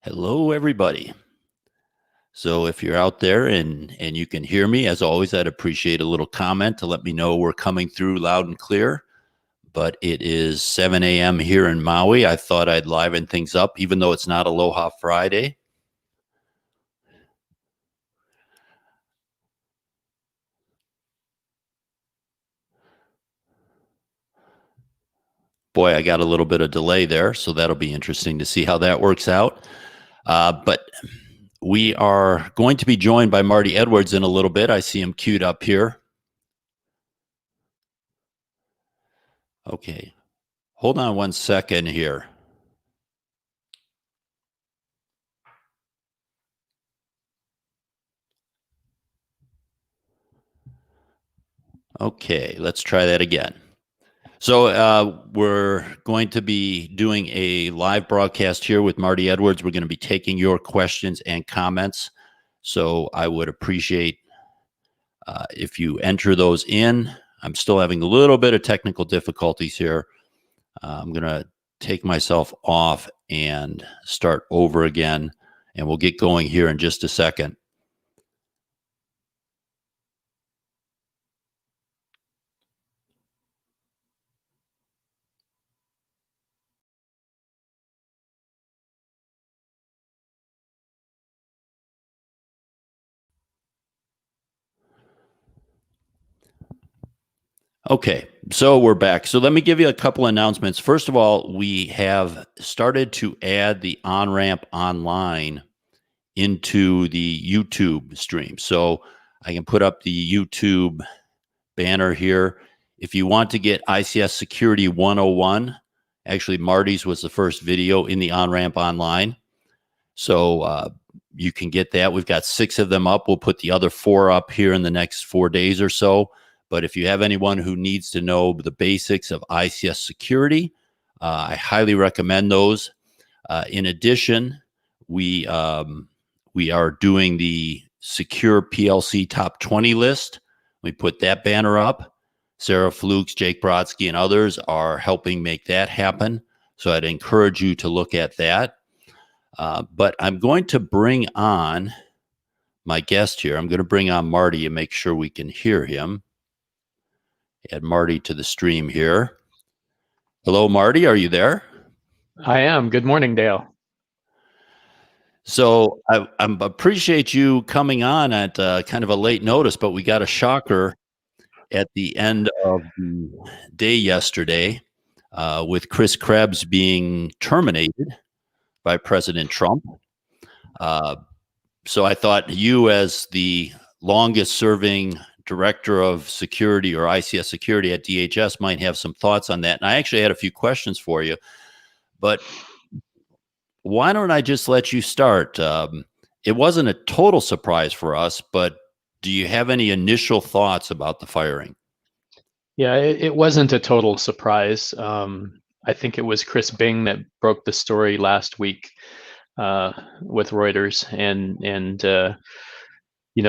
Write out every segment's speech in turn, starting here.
Hello, everybody. So if you're out there and you can hear me, as always, I'd appreciate a little comment to let me know we're coming through loud and clear. But it is 7 a.m. here in Maui. I thought I'd liven things up, even though it's not Aloha Friday. Boy, I got a little bit of delay there, so that'll be interesting to see how that works out. But we are going to be joined by Marty Edwards in a little bit. I see him queued up here. Okay. Hold on one second here. Okay, let's try that again. So we're going to be doing a live broadcast here with Marty Edwards. We're going to be taking your questions and comments. So I would appreciate if you enter those in. I'm still having a little bit of technical difficulties here. I'm going to take myself off and start over again, and we'll get going here in just a second. Okay, so we're back. So let me give you a couple announcements. First of all, we have started to add the on-ramp online into the YouTube stream. So I can put up the YouTube banner here. If you want to get ICS Security 101, actually Marty's was the first video in the on-ramp online. So you can get that. We've got 6 of them up. We'll put the other 4 up here in the next 4 days or so. But if you have anyone who needs to know the basics of ICS security, I highly recommend those. In addition, we are doing the Secure PLC Top 20 list. We put that banner up. Sarah Flukes, Jake Brodsky, and others are helping make that happen. So I'd encourage you to look at that. But I'm going to bring on my guest here. I'm going to bring on Marty and make sure we can hear him. Add Marty to the stream here. Hello, Marty. Are you there? I am. Good morning, Dale. So I appreciate you coming on at kind of a late notice, but we got a shocker at the end of the day yesterday with Chris Krebs being terminated by President Trump. So I thought you, as the longest serving director of security or ICS security at DHS, might have some thoughts on that. And I actually had a few questions for you, but why don't I just let you start? It wasn't a total surprise for us, but do you have any initial thoughts about the firing? Yeah, it wasn't a total surprise. I think it was Chris Bing that broke the story last week with Reuters, and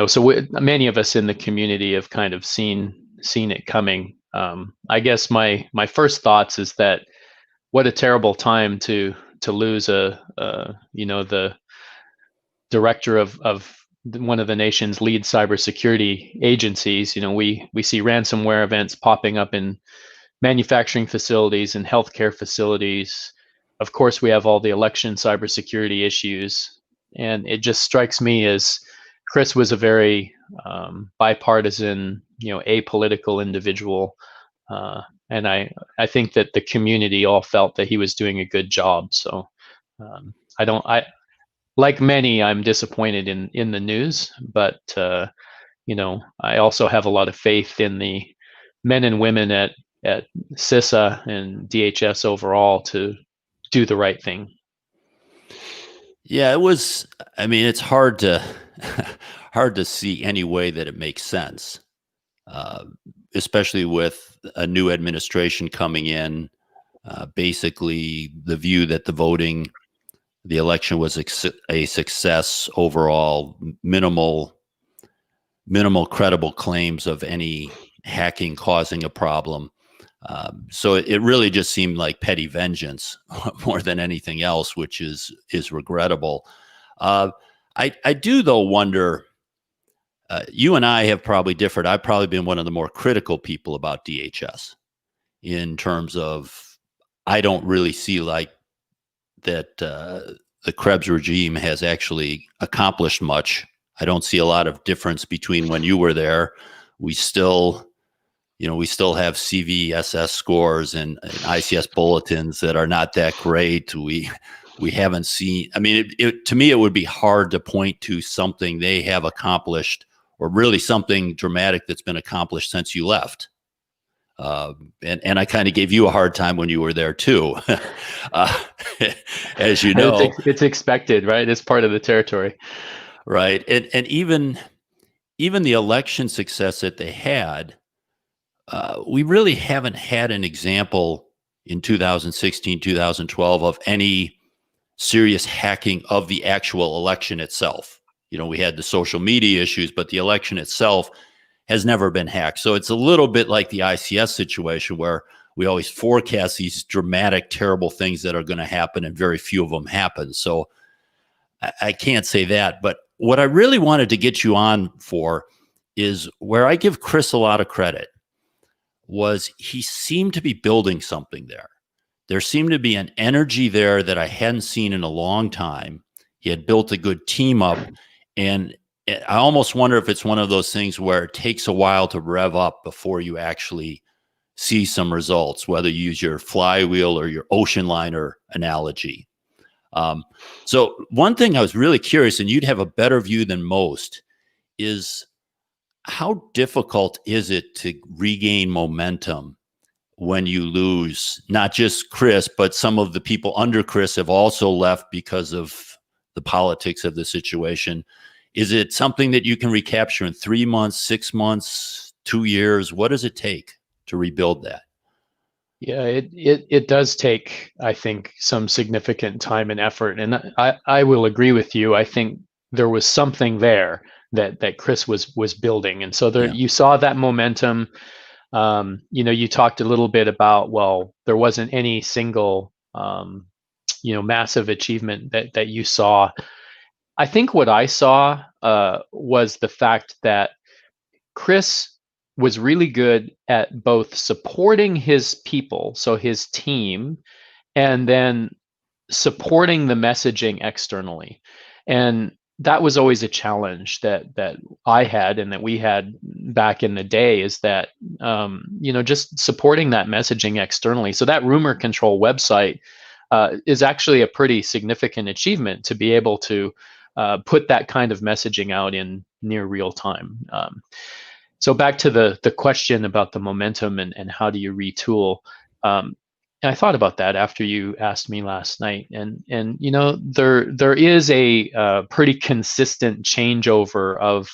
so many of us in the community have kind of seen it coming. I guess my first thoughts is that what a terrible time to lose the director of one of the nation's lead cybersecurity agencies. We see ransomware events popping up in manufacturing facilities and healthcare facilities. Of course, we have all the election cybersecurity issues, and it just strikes me as Chris was a very bipartisan, apolitical individual, and I think that the community all felt that he was doing a good job. So like many, I'm disappointed in the news, but I also have a lot of faith in the men and women at CISA and DHS overall to do the right thing. Yeah, it was. I mean, it's hard to see any way that it makes sense, especially with a new administration coming in. Basically, the view that the election was a success overall, minimal credible claims of any hacking causing a problem. So it really just seemed like petty vengeance more than anything else, which is regrettable. I do though wonder. You and I have probably differed. I've probably been one of the more critical people about DHS in terms of I don't really see like that the Krebs regime has actually accomplished much. I don't see a lot of difference between when you were there. We still, we still have CVSS scores and ICS bulletins that are not that great. We haven't seen. I mean, to me, it would be hard to point to something they have accomplished, or really something dramatic that's been accomplished since you left. And I kind of gave you a hard time when you were there too, as you know. It's expected, right? It's part of the territory, right? And even the election success that they had, we really haven't had an example in 2016, 2012 of any serious hacking of the actual election itself. We had the social media issues, but the election itself has never been hacked. So it's a little bit like the ICS situation where we always forecast these dramatic, terrible things that are going to happen, and very few of them happen. So I can't say that. But what I really wanted to get you on for is where I give Chris a lot of credit was he seemed to be building something there. There seemed to be an energy there that I hadn't seen in a long time. He had built a good team up, and I almost wonder if it's one of those things where it takes a while to rev up before you actually see some results, whether you use your flywheel or your ocean liner analogy. So one thing I was really curious, and you'd have a better view than most, is how difficult is it to regain momentum when you lose not just Chris, but some of the people under Chris have also left because of the politics of the situation? Is it something that you can recapture in 3 months, 6 months, 2 years? What does it take to rebuild that? Yeah, it does take, I think, some significant time and effort. And I will agree with you. I think there was something there that Chris was building. And so there, you saw that momentum. You talked a little bit about, well, there wasn't any single, massive achievement that you saw. I think what I saw was the fact that Chris was really good at both supporting his people, so his team, and then supporting the messaging externally. And that was always a challenge that I had and that we had back in the day, is that just supporting that messaging externally. So that rumor control website is actually a pretty significant achievement to be able to put that kind of messaging out in near real time. So back to the question about the momentum and how do you retool. I thought about that after you asked me last night, and there is a pretty consistent changeover of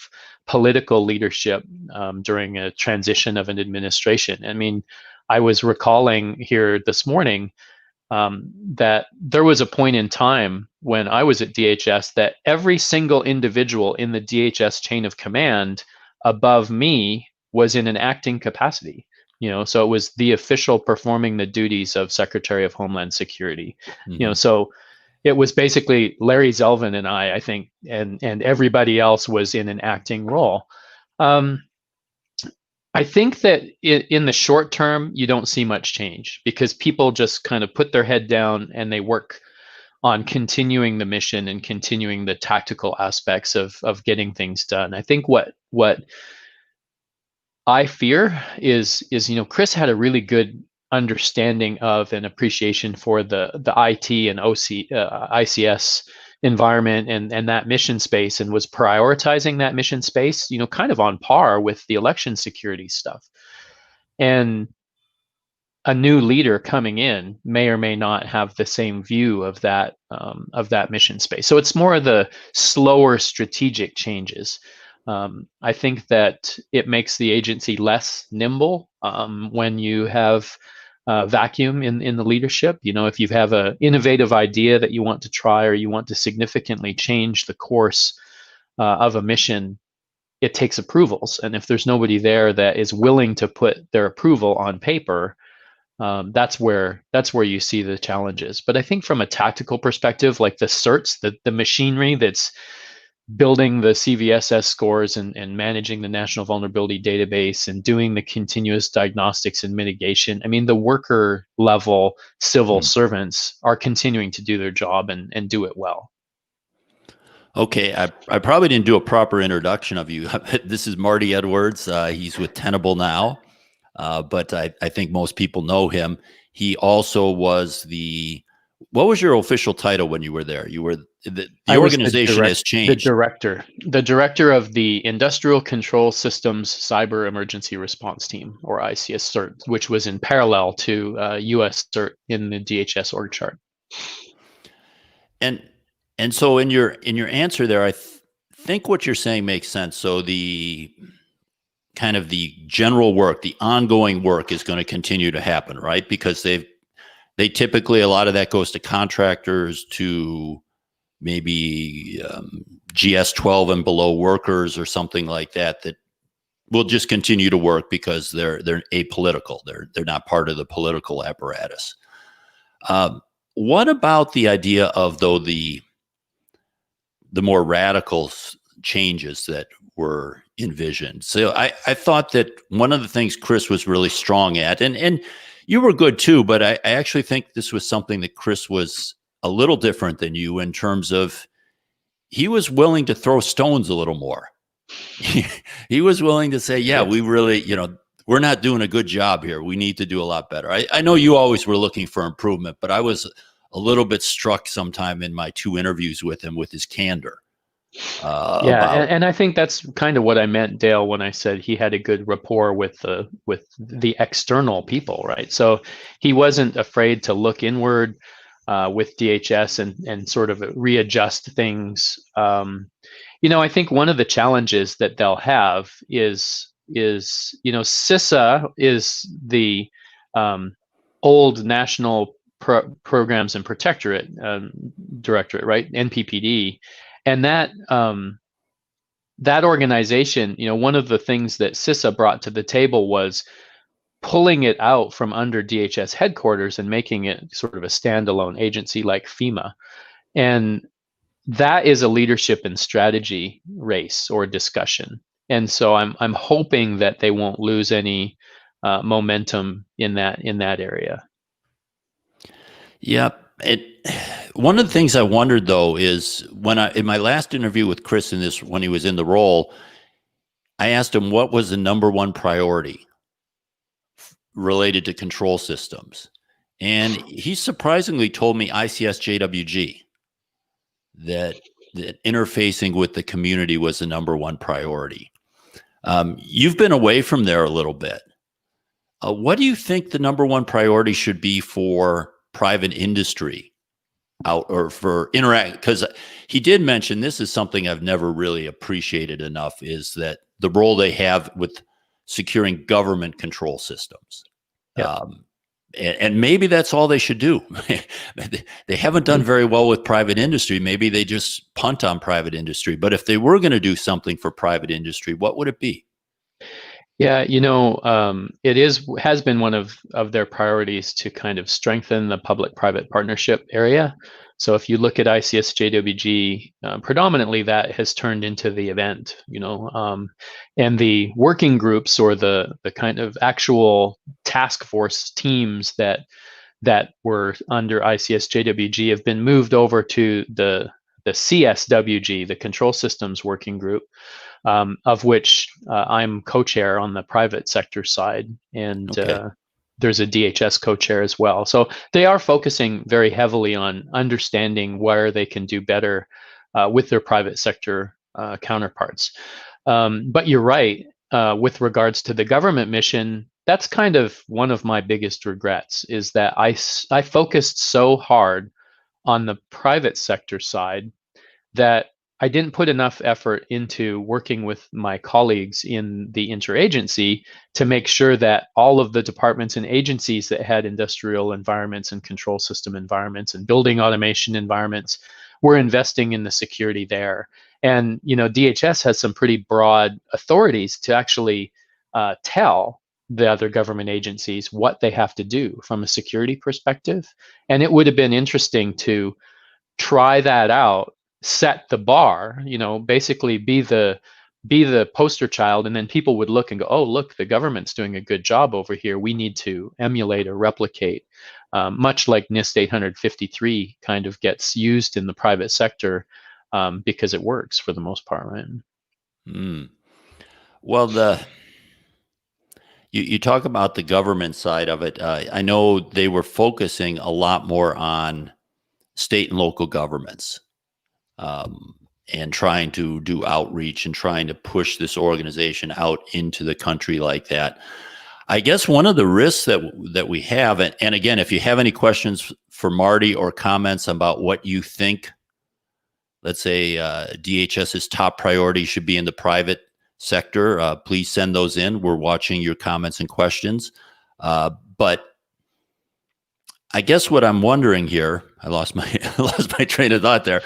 political leadership during a transition of an administration. I mean, I was recalling here this morning that there was a point in time when I was at DHS that every single individual in the DHS chain of command above me was in an acting capacity. So it was the official performing the duties of Secretary of Homeland Security. Mm-hmm. So it was basically Larry Zelvin and I think, and everybody else was in an acting role. I think that in the short term, you don't see much change because people just kind of put their head down and they work on continuing the mission and continuing the tactical aspects of getting things done. I think what I fear is Chris had a really good understanding of and appreciation for the IT and ICS environment and that mission space, and was prioritizing that mission space, kind of on par with the election security stuff. And a new leader coming in may or may not have the same view of that mission space. So it's more of the slower strategic changes. I think that it makes the agency less nimble when you have vacuum in the leadership. If you have an innovative idea that you want to try, or you want to significantly change the course of a mission, it takes approvals. And if there's nobody there that is willing to put their approval on paper, That's where you see the challenges. But I think from a tactical perspective, like the certs, the machinery that's building the CVSS scores and managing the National Vulnerability Database and doing the continuous diagnostics and mitigation. I mean, the worker level civil servants are continuing to do their job and do it well. Okay, I probably didn't do a proper introduction of you. This is Marty Edwards. He's with Tenable now, but I think most people know him. He also was what was your official title when you were there? You were the organization has changed. The director of the Industrial Control Systems Cyber Emergency Response Team, or ICS CERT, which was in parallel to US CERT in the DHS org chart. And so in your answer there, I think what you're saying makes sense. So the kind of the general work, the ongoing work is going to continue to happen, right? Because they typically, a lot of that goes to contractors, to maybe GS-12 and below workers or something like that will just continue to work because they're apolitical. They're not part of the political apparatus. What about the idea of, though, the more radical changes that were envisioned? So I thought that one of the things Chris was really strong at, and you were good too, but I actually think this was something that Chris was a little different than you in terms of he was willing to throw stones a little more. He was willing to say, yeah, we really, we're not doing a good job here. We need to do a lot better. I know you always were looking for improvement, but I was a little bit struck sometime in my 2 interviews with him with his candor. And I think that's kind of what I meant, Dale, when I said he had a good rapport with the external people, right? So he wasn't afraid to look inward with DHS and sort of readjust things. I think one of the challenges that they'll have is CISA is the old National Programs and Protectorate Directorate, right? NPPD. And that organization, one of the things that CISA brought to the table was pulling it out from under DHS headquarters and making it sort of a standalone agency like FEMA. And that is a leadership and strategy race or discussion. And so I'm hoping that they won't lose any momentum in that area. Yeah. One of the things I wondered, though, is in my last interview with Chris when he was in the role, I asked him what was the number one priority related to control systems. And he surprisingly told me ICS JWG, that interfacing with the community was the number one priority. You've been away from there a little bit. What do you think the number one priority should be for private industry or for interact? Because he did mention, this is something I've never really appreciated enough, is that the role they have with securing government control systems. Yep. And maybe that's all they should do. They haven't done very well with private industry. Maybe they just punt on private industry. But if they were going to do something for private industry, what would it be? Yeah, it has been one of their priorities to kind of strengthen the public-private partnership area. So if you look at ICS JWG, predominantly that has turned into the event, and the working groups or the kind of actual task force teams that were under ICS JWG have been moved over to the CSWG, the Control Systems Working Group, of which I'm co-chair on the private sector side, and there's a DHS co-chair as well. So they are focusing very heavily on understanding where they can do better with their private sector counterparts. But you're right, with regards to the government mission, that's kind of one of my biggest regrets, is that I focused so hard on the private sector side that I didn't put enough effort into working with my colleagues in the interagency to make sure that all of the departments and agencies that had industrial environments and control system environments and building automation environments were investing in the security there. And DHS has some pretty broad authorities to actually tell the other government agencies what they have to do from a security perspective. And it would have been interesting to try that out, set the bar, basically be the poster child, and then people would look and go, oh, look, the government's doing a good job over here. We need to emulate or replicate, much like NIST 853 kind of gets used in the private sector, because it works for the most part, right? Well, you talk about the government side of it. I know they were focusing a lot more on state and local governments, and trying to do outreach and trying to push this organization out into the country like that. I guess one of the risks that we have, and again, if you have any questions for Marty or comments about what you think, let's say DHS's top priority should be in the private sector, please send those in. We're watching your comments and questions. But I guess what I'm wondering here, I lost my train of thought there.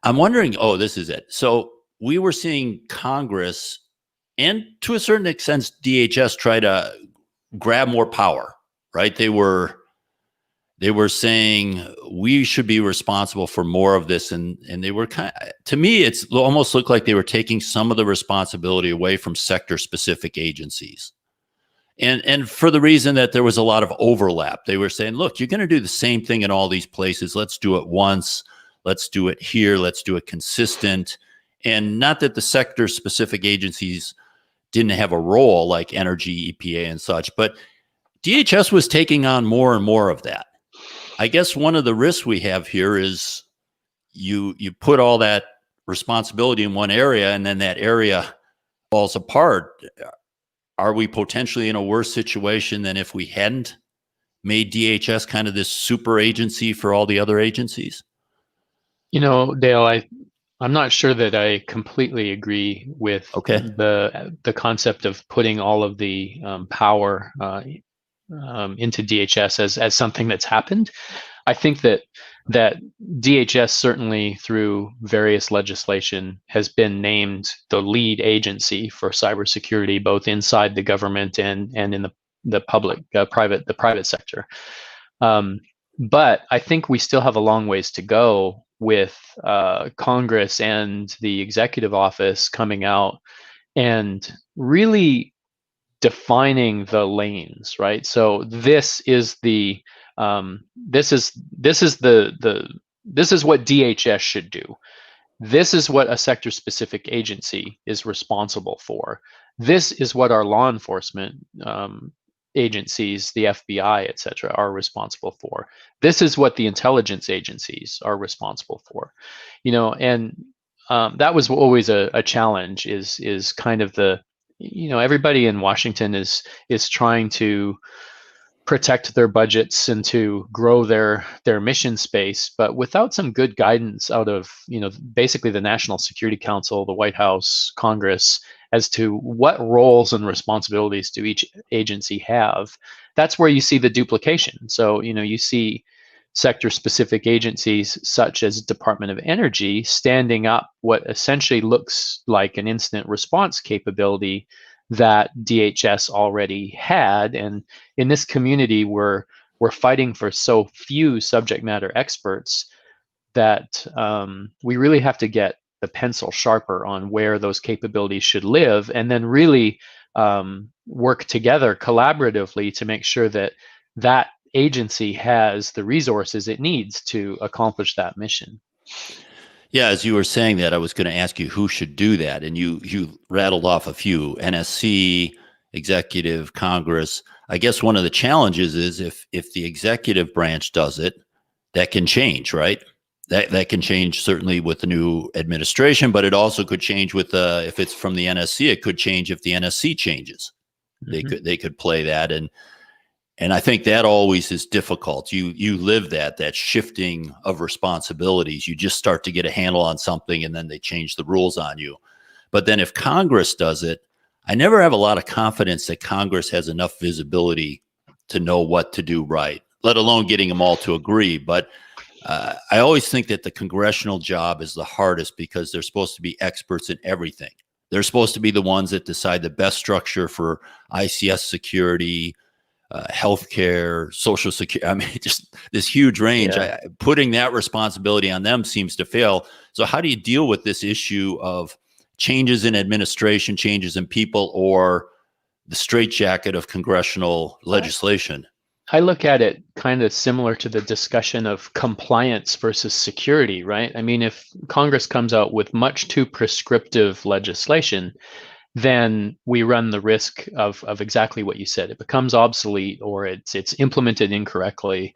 I'm wondering, this is it. So we were seeing Congress and to a certain extent DHS try to grab more power, right? They were saying we should be responsible for more of this, and they were to me, it's almost looked like they were taking some of the responsibility away from sector specific agencies. And for the reason that there was a lot of overlap. They were saying, look, you're going to do the same thing in all these places. Let's do it once. Let's do it here. Let's do it consistent. And not that the sector specific agencies didn't have a role like energy, EPA and such, but DHS was taking on more and more of that. I guess one of the risks we have here is you put all that responsibility in one area and then that area falls apart. Are we potentially in a worse situation than if we hadn't made DHS kind of this super agency for all the other agencies? Dale, I'm not sure that I completely agree with the concept of putting all of the power into DHS as something that's happened. I think that DHS, certainly through various legislation, has been named the lead agency for cybersecurity, both inside the government and in the private sector. But I think we still have a long ways to go with Congress and the executive office coming out and really defining the lanes, right? So this is what DHS should do. This is what a sector specific agency is responsible for. This is what our law enforcement agencies, the FBI, et cetera, are responsible for. This is what the intelligence agencies are responsible for. And that was always a challenge, is kind of the, everybody in Washington is trying to protect their budgets and to grow their mission space, but without some good guidance out of, basically the National Security Council, the White House, Congress, as to what roles and responsibilities do each agency have, that's where you see the duplication. So, you see sector-specific agencies such as Department of Energy standing up what essentially looks like an incident response capability that DHS already had. And in this community, we're fighting for so few subject matter experts that we really have to get the pencil sharper on where those capabilities should live, and then really work together collaboratively to make sure that that agency has the resources it needs to accomplish that mission. Yeah, as you were saying that, I was going to ask you who should do that, and you rattled off a few: NSC, executive, Congress. I guess one of the challenges is if the executive branch does it, that can change, right? That can change certainly with the new administration, but it also could change with if it's from the NSC, it could change if the NSC changes. Mm-hmm. They could play that, and I think that always is difficult. You live that shifting of responsibilities. You just start to get a handle on something, and then they change the rules on you. But then if Congress does it, I never have a lot of confidence that Congress has enough visibility to know what to do right, let alone getting them all to agree. But I always think that the congressional job is the hardest because they're supposed to be experts in everything. They're supposed to be the ones that decide the best structure for ICS security, healthcare, social security. I mean, just this huge range. Yeah. Putting that responsibility on them seems to fail. So how do you deal with this issue of changes in administration, changes in people, or the straitjacket of congressional legislation? I look at it kind of similar to the discussion of compliance versus security, right? I mean, if Congress comes out with much too prescriptive legislation, then we run the risk of exactly what you said. It becomes obsolete or it's implemented incorrectly.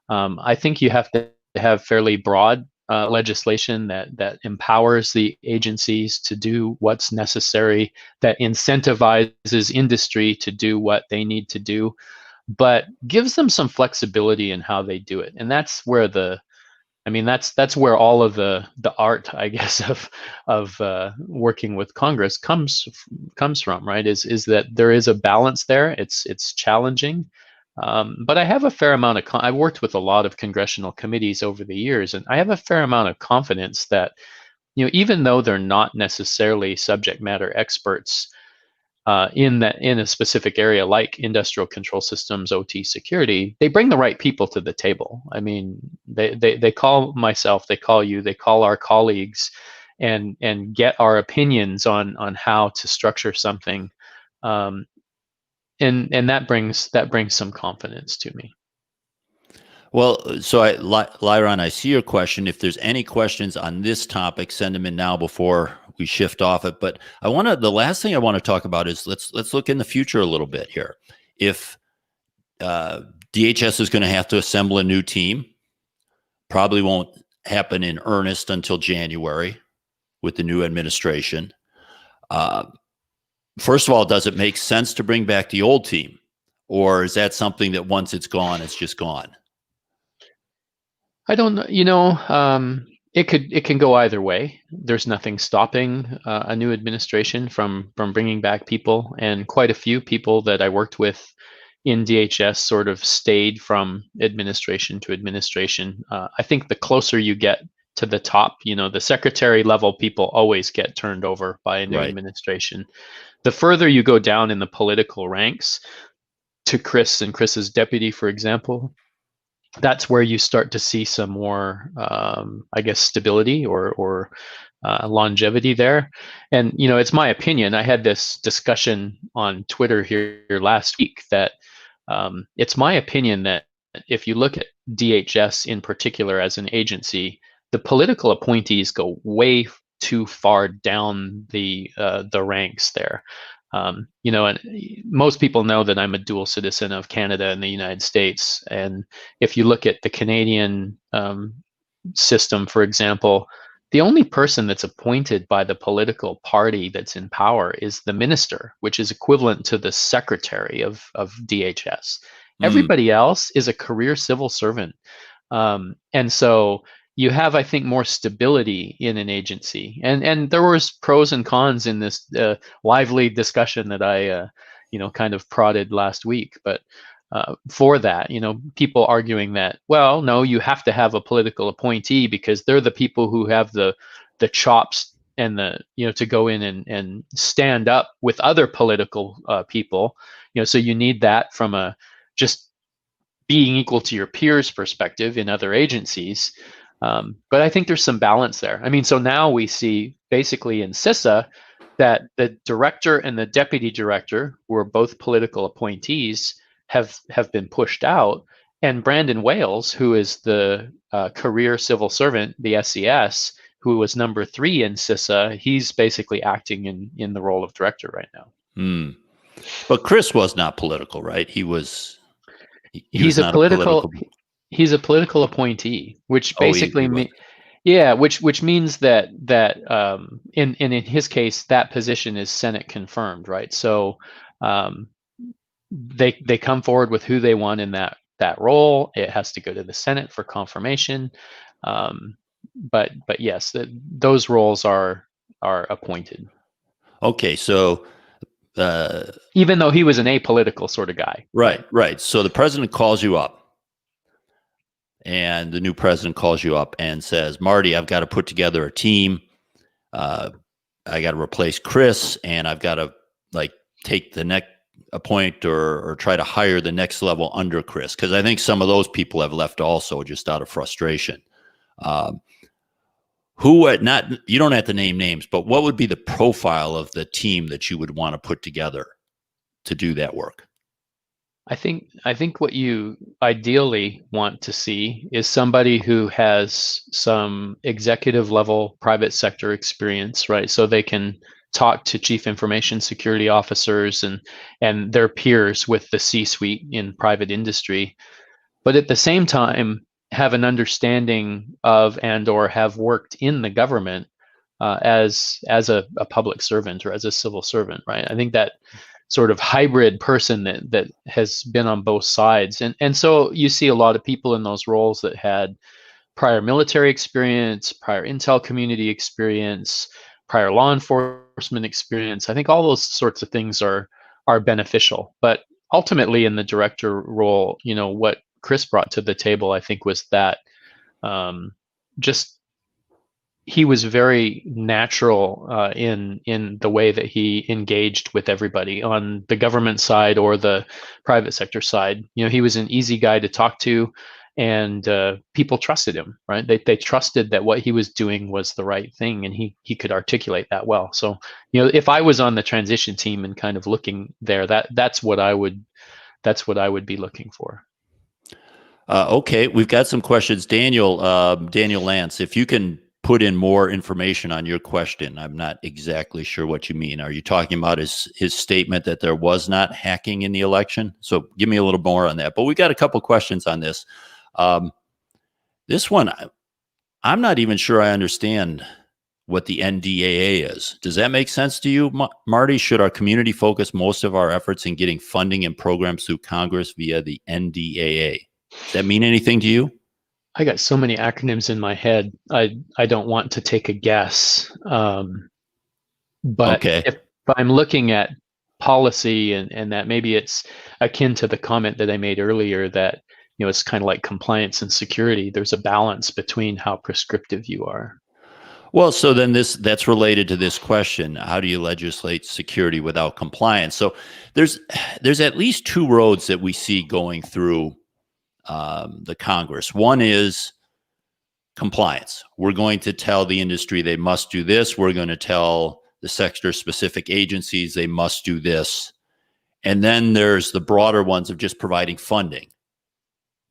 I think you have to have fairly broad legislation that empowers the agencies to do what's necessary, that incentivizes industry to do what they need to do, but gives them some flexibility in how they do it. And that's where that's where all of the art, I guess, of working with Congress comes from, right? Is that there is a balance there. It's challenging, but I have a fair amount of I've worked with a lot of congressional committees over the years, and I have a fair amount of confidence that even though they're not necessarily subject matter experts in a specific area like industrial control systems, OT security, they bring the right people to the table. I mean, they call myself, they call you, they call our colleagues, and get our opinions on how to structure something, and that brings some confidence to me. Well, so Lyron, I see your question. If there's any questions on this topic, send them in now before we shift off it. But the last thing I want to talk about is let's look in the future a little bit here. If DHS is going to have to assemble a new team, probably won't happen in earnest until January with the new administration. First of all, does it make sense to bring back the old team? Or is that something that once it's gone, it's just gone? I don't know. It can go either way. There's nothing stopping a new administration from bringing back people, and quite a few people that I worked with in DHS sort of stayed from administration to administration. I think the closer you get to the top, the secretary level people always get turned over by a new administration. The further you go down in the political ranks to Chris and Chris's deputy, for example, that's where you start to see some more, I guess, stability or longevity there. And it's my opinion. I had this discussion on Twitter here last week that it's my opinion that if you look at DHS in particular as an agency, the political appointees go way too far down the ranks there. And most people know that I'm a dual citizen of Canada and the United States. And if you look at the Canadian system, for example, the only person that's appointed by the political party that's in power is the minister, which is equivalent to the secretary of DHS. Everybody else is a career civil servant. And so you have, I think, more stability in an agency. And there was pros and cons in this lively discussion that I, kind of prodded last week. But for that, people arguing that, well, no, you have to have a political appointee because they're the people who have the chops and to go in and stand up with other political people. So you need that from a just being equal to your peers perspective in other agencies. But I think there's some balance there. I mean, so now we see basically in CISA that the director and the deputy director, who are both political appointees, have been pushed out. And Brandon Wales, who is the career civil servant, the SES, who was number 3 in CISA, he's basically acting in the role of director right now. But Chris was not political, right? He's a political appointee, which basically which means that in his case that position is Senate confirmed, right? So they come forward with who they want in that role. It has to go to the Senate for confirmation. But yes, those roles are appointed. Okay, so even though he was an apolitical sort of guy. Right. So the president calls you up. And the new president calls you up and says, Marty, I've got to put together a team. I got to replace Chris, and I've got to like take the next appoint or try to hire the next level under Chris, because I think some of those people have left also just out of frustration. Who not you don't have to name names, but what would be the profile of the team that you would want to put together to do that work? I think what you ideally want to see is somebody who has some executive level private sector experience, right? So they can talk to chief information security officers and their peers with the C-suite in private industry, but at the same time have an understanding of and or have worked in the government as a public servant or as a civil servant, right? I think that sort of hybrid person that has been on both sides, and so you see a lot of people in those roles that had prior military experience, prior intel community experience, prior law enforcement experience. I think all those sorts of things are beneficial, but ultimately in the director role, you know, what Chris brought to the table, I think, was that just he was very natural in the way that he engaged with everybody on the government side or the private sector side. You know, he was an easy guy to talk to, and people trusted him, right? They trusted that what he was doing was the right thing, and he could articulate that well. So, you know, if I was on the transition team and kind of looking there, that's what I would be looking for. Okay, we've got some questions. Daniel Lance, if you can put in more information on your question. I'm not exactly sure what you mean. Are you talking about his statement that there was not hacking in the election? So give me a little more on that. But we got a couple questions on this. This one, I'm not even sure I understand what the NDAA is. Does that make sense to you, Marty? Should our community focus most of our efforts in getting funding and programs through Congress via the NDAA? Does that mean anything to you? I got so many acronyms in my head. I don't want to take a guess. But Okay. if I'm looking at policy and that maybe it's akin to the comment that I made earlier that, you know, it's kind of like compliance and security. There's a balance between how prescriptive you are. Well, so then that's related to this question. How do you legislate security without compliance? So there's at least two roads that we see going through the Congress. One is compliance. We're going to tell the industry they must do this. We're going to tell the sector-specific agencies they must do this. And then there's the broader ones of just providing funding,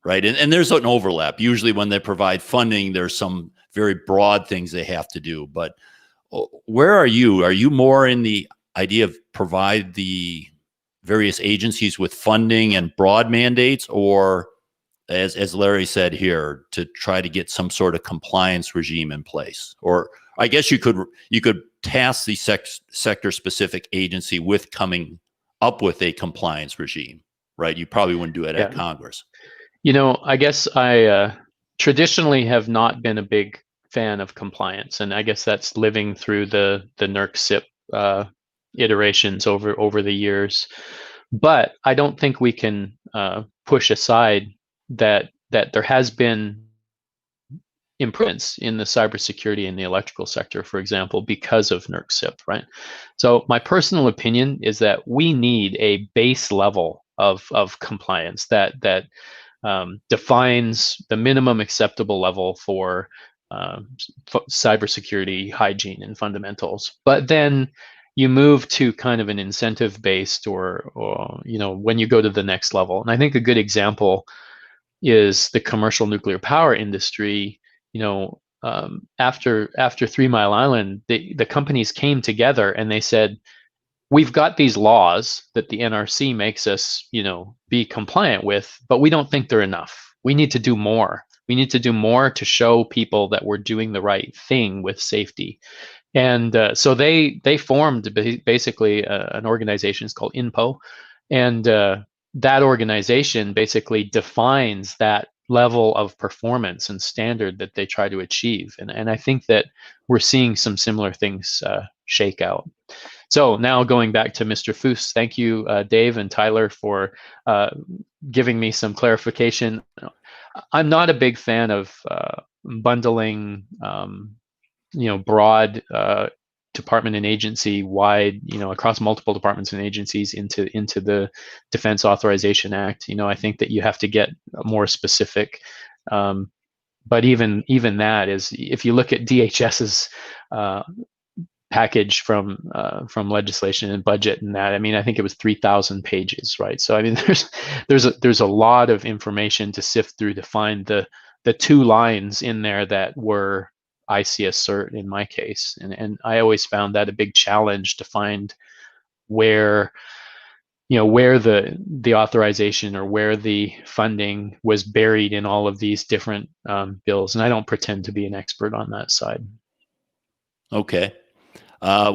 right? And there's an overlap. Usually when they provide funding, there's some very broad things they have to do. But where are you? Are you more in the idea of provide the various agencies with funding and broad mandates, or as Larry said here, to try to get some sort of compliance regime in place? Or I guess you could task the sector specific agency with coming up with a compliance regime, right? You probably wouldn't do it at Congress. You know, I guess I traditionally have not been a big fan of compliance, and I guess that's living through the NERC SIP iterations over the years. But I don't think we can push aside that there has been improvements in the cybersecurity in the electrical sector, for example, because of NERC SIP, right? So my personal opinion is that we need a base level of compliance that defines the minimum acceptable level for cybersecurity hygiene and fundamentals. But then you move to kind of an incentive based or you know, when you go to the next level. And I think a good example is the commercial nuclear power industry. You know, after 3 Mile Island, the companies came together and they said, we've got these laws that the NRC makes us, you know, be compliant with, but we don't think they're enough. We need to do more. We need to do more to show people that we're doing the right thing with safety. And so they formed basically an organization. It's called INPO, and that organization basically defines that level of performance and standard that they try to achieve. And I think that we're seeing some similar things shake out. So now going back to Mr. Foose, thank you, Dave and Tyler, for giving me some clarification. I'm not a big fan of bundling, you know, broad department and agency wide, across multiple departments and agencies into the Defense Authorization Act. I think that you have to get more specific. But even that is, if you look at DHS's package from legislation and budget and that, I think it was 3,000 pages, right? So there's a lot of information to sift through to find the 2 lines in there that were ICS cert in my case, and I always found that a big challenge to find where the authorization or where the funding was buried in all of these different bills, and I don't pretend to be an expert on that side. Okay.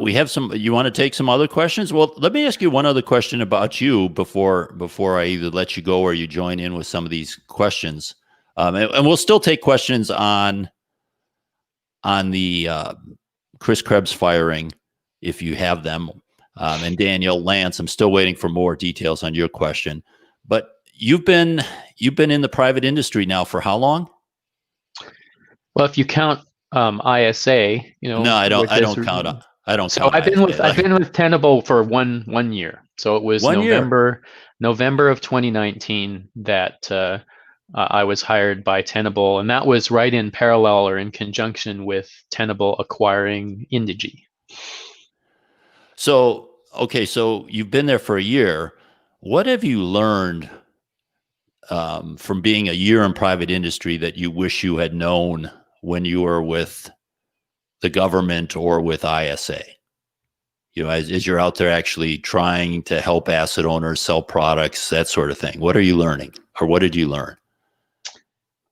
We have some. You want to take some other questions? Well, let me ask you one other question about you before I either let you go or you join in with some of these questions. And we'll still take questions on the Chris Krebs firing if you have them. And Daniel, Lance, I'm still waiting for more details on your question. But you've been in the private industry now for how long? Well, if you count ISA, No, I don't count. I don't so count. I've been with Tenable for one year. So it was November of 2019 that I was hired by Tenable, and that was right in parallel or in conjunction with Tenable acquiring Indigi. So, okay, so you've been there for a year. What have you learned from being a year in private industry that you wish you had known when you were with the government or with ISA? As you're out there actually trying to help asset owners sell products, that sort of thing. What are you learning, or what did you learn?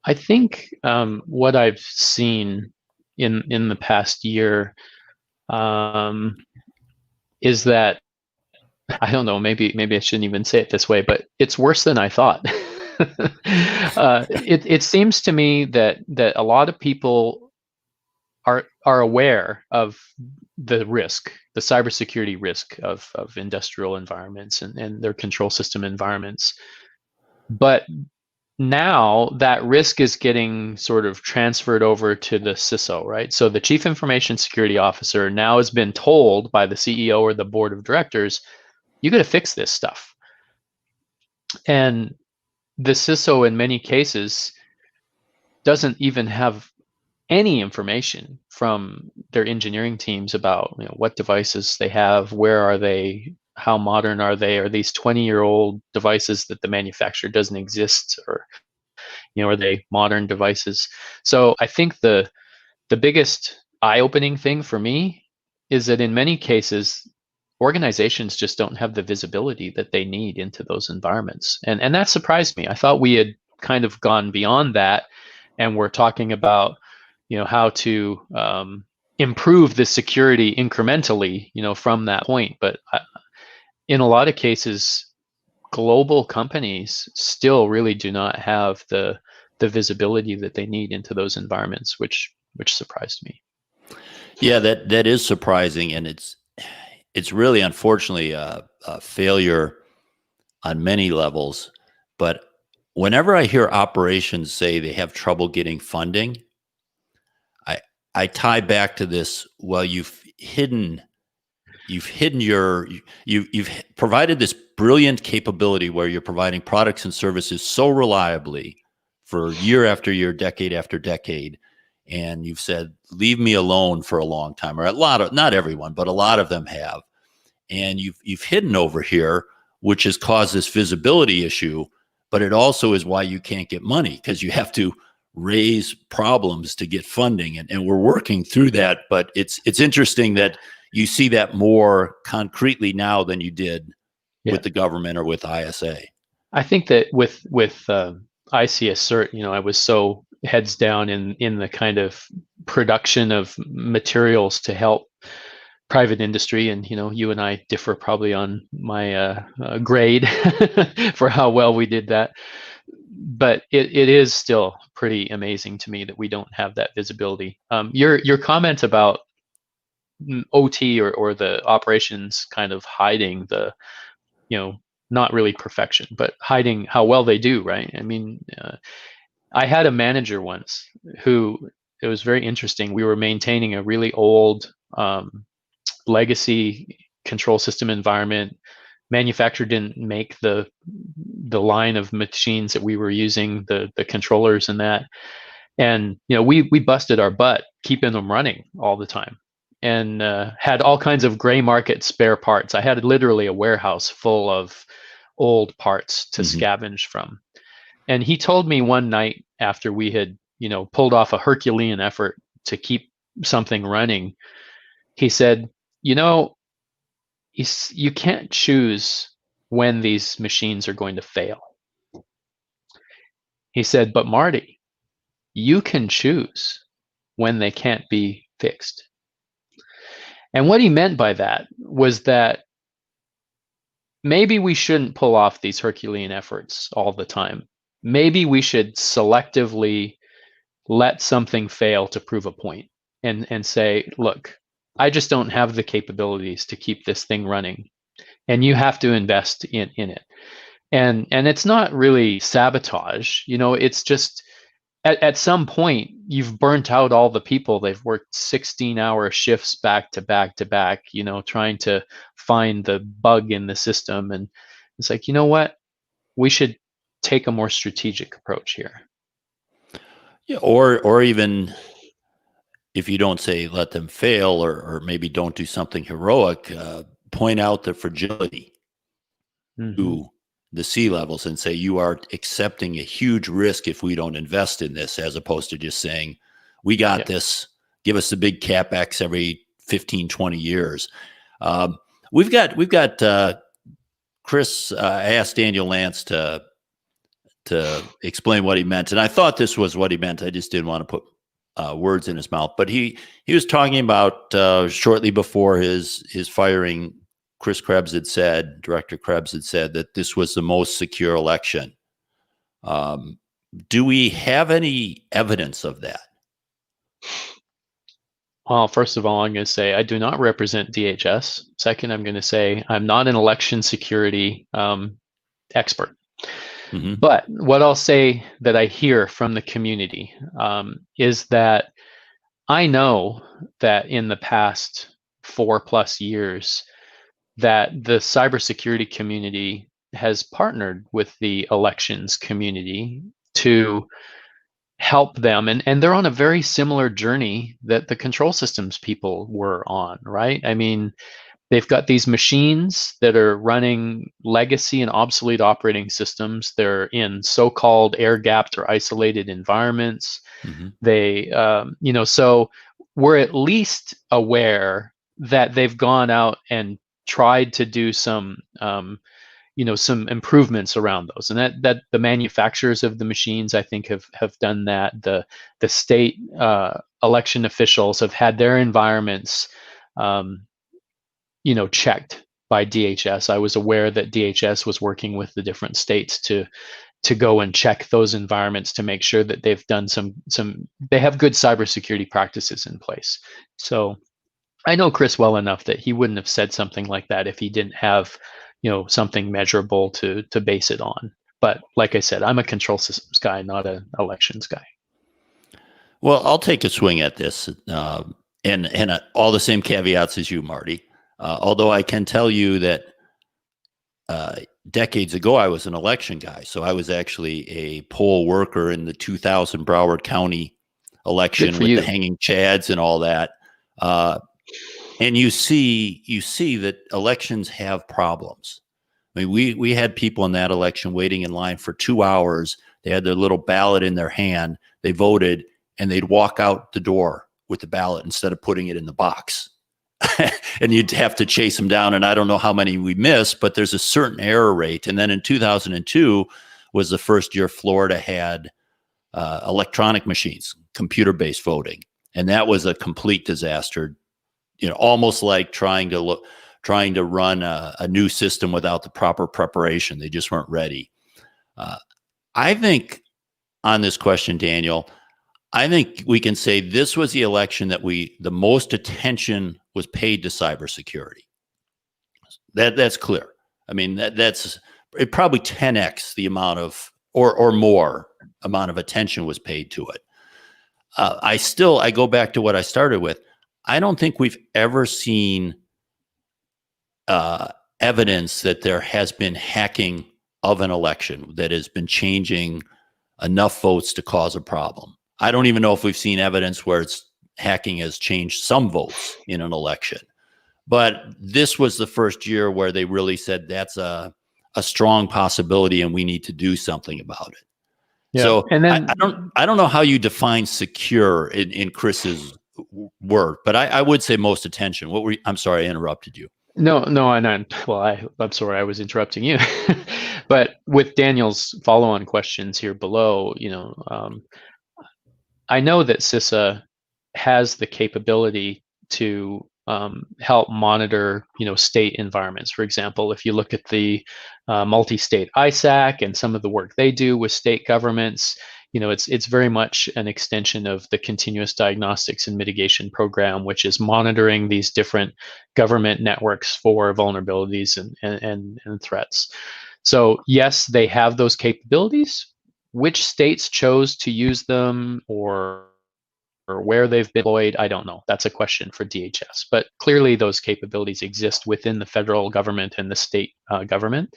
I think what I've seen in the past year is that, I don't know, maybe I shouldn't even say it this way, but it's worse than I thought. It seems to me that a lot of people are aware of the risk, the cybersecurity risk of industrial environments and their control system environments. But now that risk is getting sort of transferred over to the CISO, right? So the Chief Information Security Officer now has been told by the CEO or the board of directors, you got to fix this stuff. And the CISO in many cases doesn't even have any information from their engineering teams about what devices they have, where are they, how modern are they, are these 20-year-old devices that the manufacturer doesn't exist, or are they modern devices? So I think the biggest eye-opening thing for me is that in many cases organizations just don't have the visibility that they need into those environments, and that surprised me. I thought we had kind of gone beyond that, and we're talking about how to improve the security incrementally from that point. But in a lot of cases, global companies still really do not have the visibility that they need into those environments, which surprised me. Yeah, that is surprising, and it's really, unfortunately, a failure on many levels. But whenever I hear operations say they have trouble getting funding, I tie back to this. Well, you've provided this brilliant capability where you're providing products and services so reliably for year after year, decade after decade, and you've said, leave me alone for a long time, or not everyone, but a lot of them have. And you've hidden over here, which has caused this visibility issue, but it also is why you can't get money, because you have to raise problems to get funding. And we're working through that, but it's interesting that you see that more concretely now than you did with the government or with ISA. I think that with ICS cert, I was so heads down in the kind of production of materials to help private industry, and you and I differ probably on my grade for how well we did that, but it is still pretty amazing to me that we don't have that visibility. Your comment about OT or the operations kind of hiding the not really perfection, but hiding how well they do, right? I had a manager once who, it was very interesting. We were maintaining a really old legacy control system environment. Manufacturer didn't make the line of machines that we were using, the controllers and that. And we busted our butt keeping them running all the time, and had all kinds of gray market spare parts. I had literally a warehouse full of old parts to scavenge from. And he told me one night after we had pulled off a Herculean effort to keep something running, he said, you can't choose when these machines are going to fail. He said, but Marty, you can choose when they can't be fixed. And what he meant by that was that maybe we shouldn't pull off these Herculean efforts all the time. Maybe we should selectively let something fail to prove a point and say, look, I just don't have the capabilities to keep this thing running, and you have to invest in it. And it's not really sabotage, it's just at some point you've burnt out all the people. They've worked 16-hour shifts back to back to back, trying to find the bug in the system. And it's like, you know what? We should take a more strategic approach here. Yeah, or even if you don't say let them fail, or maybe don't do something heroic, point out the fragility to the sea levels and say you are accepting a huge risk if we don't invest in this, as opposed to just saying we got this, give us a big capex every 15, 20 years. We've got Chris. I asked Daniel Lance to explain what he meant, and I thought this was what he meant. I just didn't want to put words in his mouth. But he was talking about shortly before his firing, Chris Krebs had said, Director Krebs had said that this was the most secure election. Do we have any evidence of that? Well, first of all, I'm going to say I do not represent DHS. Second, I'm going to say I'm not an election security expert. But what I'll say that I hear from the community is that I know that in the past 4+ years that the cybersecurity community has partnered with the elections community to help them. And they're on a very similar journey that the control systems people were on, right? I mean, they've got these machines that are running legacy and obsolete operating systems. They're in so-called air-gapped or isolated environments. They, so we're at least aware that they've gone out and tried to do some improvements around those, and that the manufacturers of the machines, I think, have done that. The state election officials have had their environments checked by DHS. I was aware that DHS was working with the different states to go and check those environments to make sure that they've done they have good cybersecurity practices in place. So I know Chris well enough that he wouldn't have said something like that if he didn't have something measurable to base it on. But like I said, I'm a control systems guy, not an elections guy. Well, I'll take a swing at this, and all the same caveats as you, Marty. Although I can tell you that decades ago, I was an election guy. So I was actually a poll worker in the 2000 Broward County election with the hanging chads and all that. And you see that elections have problems. I mean, we had people in that election waiting in line for 2 hours. They had their little ballot in their hand. They voted, and they'd walk out the door with the ballot instead of putting it in the box. And you'd have to chase them down. And I don't know how many we missed, but there's a certain error rate. And then in 2002 was the first year Florida had electronic machines, computer-based voting. And that was a complete disaster. Almost like trying to run a new system without the proper preparation. They just weren't ready. I think on this question, Daniel, I think we can say this was the election that the most attention was paid to cybersecurity. That's clear. I mean, that's probably 10x the amount of, or more amount of attention was paid to it. I go back to what I started with. I don't think we've ever seen evidence that there has been hacking of an election that has been changing enough votes to cause a problem. I don't even know if we've seen evidence where hacking has changed some votes in an election. But this was the first year where they really said that's a strong possibility and we need to do something about it. Yeah. So And then I don't know how you define secure in Chris's word, but I would say most attention. I'm sorry, I interrupted you. no, I'm sorry, I was interrupting you. But with Daniel's follow-on questions here below, I know that CISA has the capability to help monitor, state environments. For example, if you look at the multi-state ISAC and some of the work they do with state governments, it's very much an extension of the continuous diagnostics and mitigation program, which is monitoring these different government networks for vulnerabilities and threats. So yes, they have those capabilities. Which states chose to use them or where they've been deployed, I don't know. That's a question for DHS. But clearly, those capabilities exist within the federal government and the state government.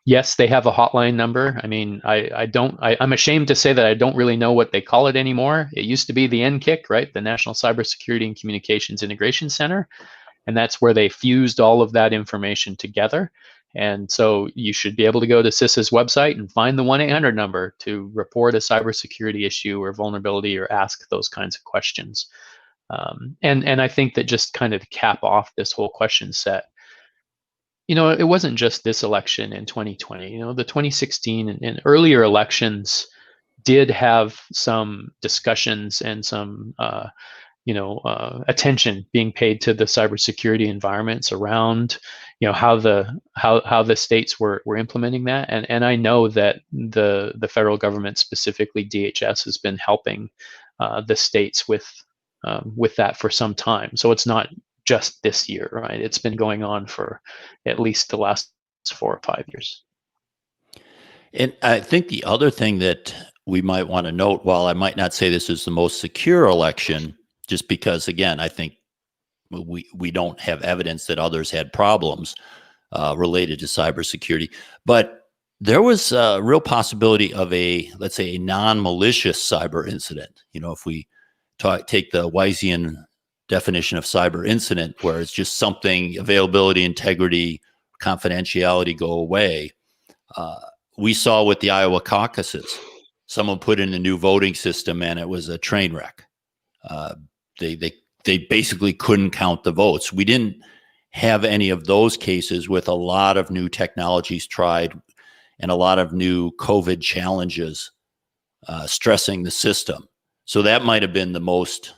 Yes, they have a hotline number. I mean, I'm ashamed to say that I don't really know what they call it anymore. It used to be the NCIC, right? The National Cybersecurity and Communications Integration Center. And that's where they fused all of that information together. And so you should be able to go to CISA's website and find the 1-800 number to report a cybersecurity issue or vulnerability or ask those kinds of questions. And I think that just kind of to cap off this whole question set, it wasn't just this election in 2020. The 2016 and earlier elections did have some discussions and some attention being paid to the cybersecurity environments around, how the states were implementing that, and I know that the federal government, specifically DHS, has been helping the states with that for some time. So it's not just this year, right? It's been going on for at least the last 4 or 5 years. And I think the other thing that we might want to note, while I might not say this is the most secure election, just because, again, I think we don't have evidence that others had problems related to cybersecurity, but there was a real possibility of let's say, a non-malicious cyber incident. If we take the Wisian definition of cyber incident, where it's just something, availability, integrity, confidentiality go away. We saw with the Iowa caucuses, someone put in a new voting system and it was a train wreck. They basically couldn't count the votes. We didn't have any of those cases with a lot of new technologies tried and a lot of new COVID challenges stressing the system. So that might have been the most,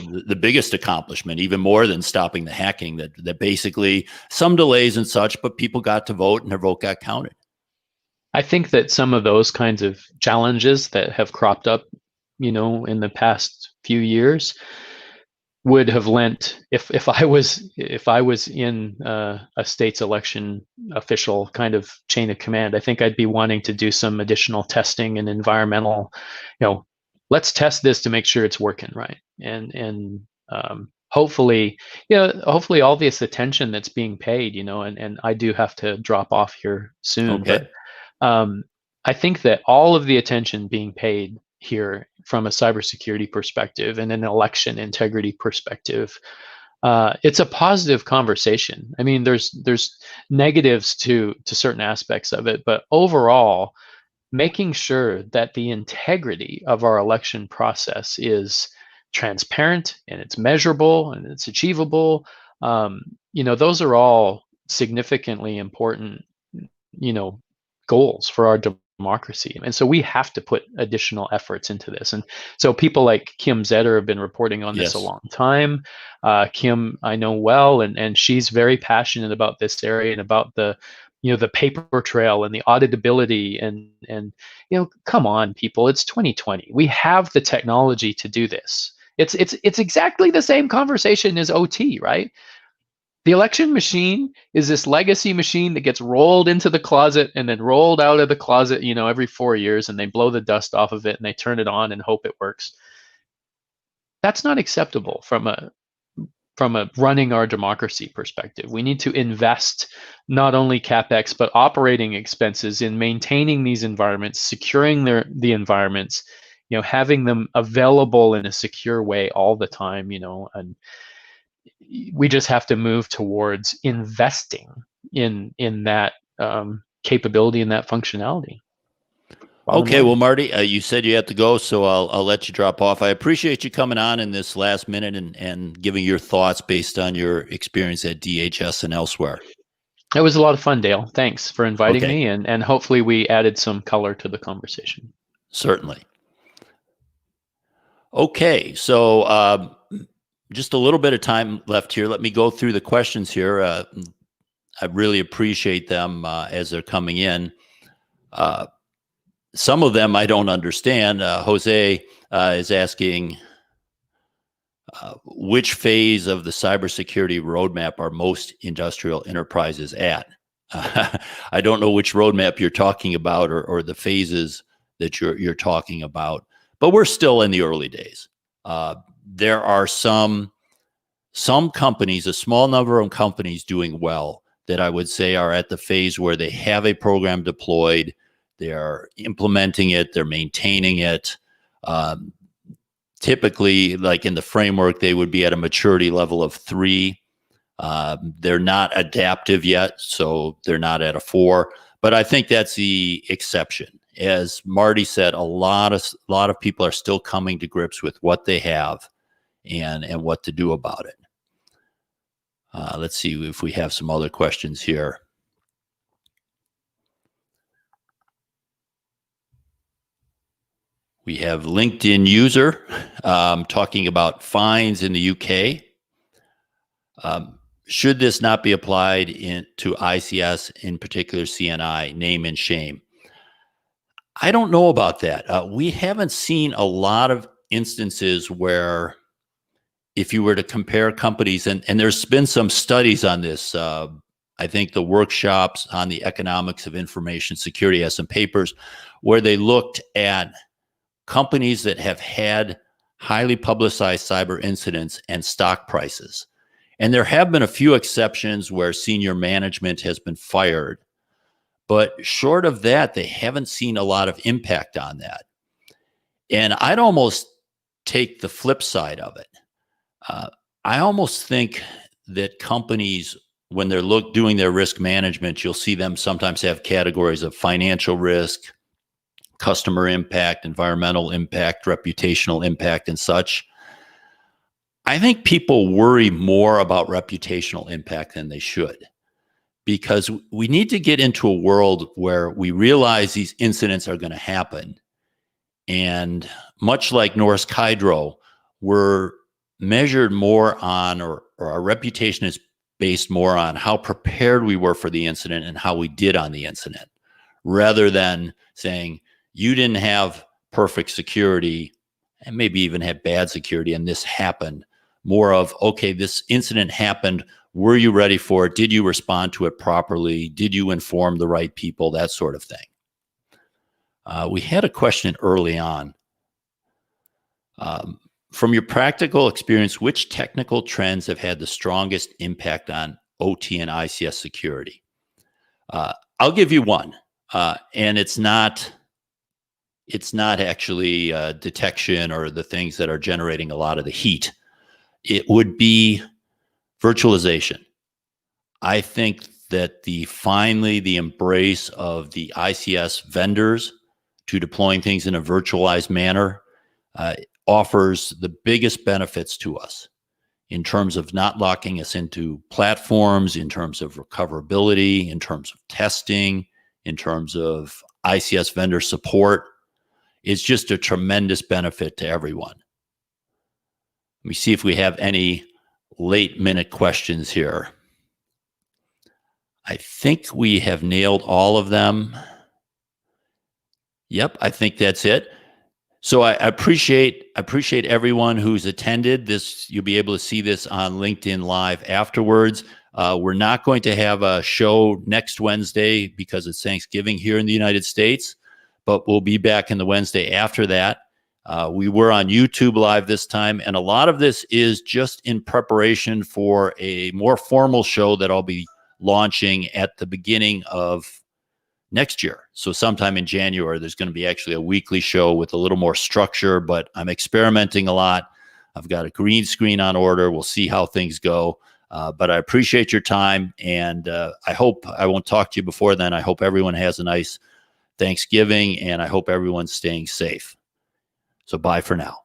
the biggest accomplishment, even more than stopping the hacking, that basically some delays and such, but people got to vote and their vote got counted. I think that some of those kinds of challenges that have cropped up, in the past few years would have lent, if I was in a state's election official kind of chain of command, I think I'd be wanting to do some additional testing and environmental, let's test this to make sure it's working right. And hopefully all this attention that's being paid, and I do have to drop off here soon. Okay. But I think that all of the attention being paid here from a cybersecurity perspective and an election integrity perspective, it's a positive conversation. I mean, there's negatives to certain aspects of it, but overall, making sure that the integrity of our election process is transparent and it's measurable and it's achievable, those are all significantly important, goals for our democracy. And so we have to put additional efforts into this. And so people like Kim Zetter have been reporting on this a long time. Kim, I know well, and she's very passionate about this area and about the paper trail and the auditability and come on, people, it's 2020. We have the technology to do this. It's exactly the same conversation as OT, right? The election machine is this legacy machine that gets rolled into the closet and then rolled out of the closet, every 4 years, and they blow the dust off of it and they turn it on and hope it works. That's not acceptable from from a running our democracy perspective. We need to invest not only CapEx, but operating expenses in maintaining these environments, securing the environments, having them available in a secure way all the time, and we just have to move towards investing in that capability and that functionality. Okay, well, Marty, you said you have to go, so I'll let you drop off. I appreciate you coming on in this last minute and giving your thoughts based on your experience at DHS and elsewhere. It was a lot of fun, Dale. Thanks for inviting me, and hopefully we added some color to the conversation. Certainly. Okay, so just a little bit of time left here. Let me go through the questions here. I really appreciate them as they're coming in. Some of them I don't understand. Jose is asking, which phase of the cybersecurity roadmap are most industrial enterprises at? I don't know which roadmap you're talking about or the phases that you're talking about, but we're still in the early days. There are some companies, a small number of companies doing well that I would say are at the phase where they have a program deployed, they're implementing it, they're maintaining it. Typically, like in the framework, they would be at a maturity level of 3. They're not adaptive yet, so they're not at a 4. But I think that's the exception. As Marty said, a lot of people are still coming to grips with what they have and what to do about it. Let's see if we have some other questions here. We have LinkedIn user talking about fines in the UK. Should this not be applied to ICS, in particular CNI, name and shame? I don't know about that. We haven't seen a lot of instances where if you were to compare companies, and there's been some studies on this, I think the workshops on the economics of information security has some papers where they looked at companies that have had highly publicized cyber incidents and stock prices. And there have been a few exceptions where senior management has been fired. But short of that, they haven't seen a lot of impact on that. And I'd almost take the flip side of it. I almost think that companies, when they're doing their risk management, you'll see them sometimes have categories of financial risk, customer impact, environmental impact, reputational impact, and such. I think people worry more about reputational impact than they should, because we need to get into a world where we realize these incidents are going to happen. And much like Norsk Hydro, we're measured more on, or our reputation is based more on how prepared we were for the incident and how we did on the incident, rather than saying, you didn't have perfect security and maybe even had bad security and this happened. More of, okay, this incident happened. Were you ready for it? Did you respond to it properly? Did you inform the right people? That sort of thing. We had a question early on. From your practical experience, which technical trends have had the strongest impact on OT and ICS security? I'll give you one, and it's not actually detection or the things that are generating a lot of the heat. It would be virtualization. I think that finally the embrace of the ICS vendors to deploying things in a virtualized manner offers the biggest benefits to us in terms of not locking us into platforms, in terms of recoverability, in terms of testing, in terms of ICS vendor support. It's just a tremendous benefit to everyone. Let me see if we have any late minute questions here. I think we have nailed all of them. Yep, I think that's it. So I appreciate everyone who's attended this. You'll be able to see this on LinkedIn Live afterwards. We're not going to have a show next Wednesday because it's Thanksgiving here in the United States, but we'll be back in the Wednesday after that. We were on YouTube Live this time, and a lot of this is just in preparation for a more formal show that I'll be launching at the beginning of next year. So sometime in January, there's going to be actually a weekly show with a little more structure, but I'm experimenting a lot. I've got a green screen on order. We'll see how things go. But I appreciate your time, and I hope I won't talk to you before then. I hope everyone has a nice Thanksgiving, and I hope everyone's staying safe. So bye for now.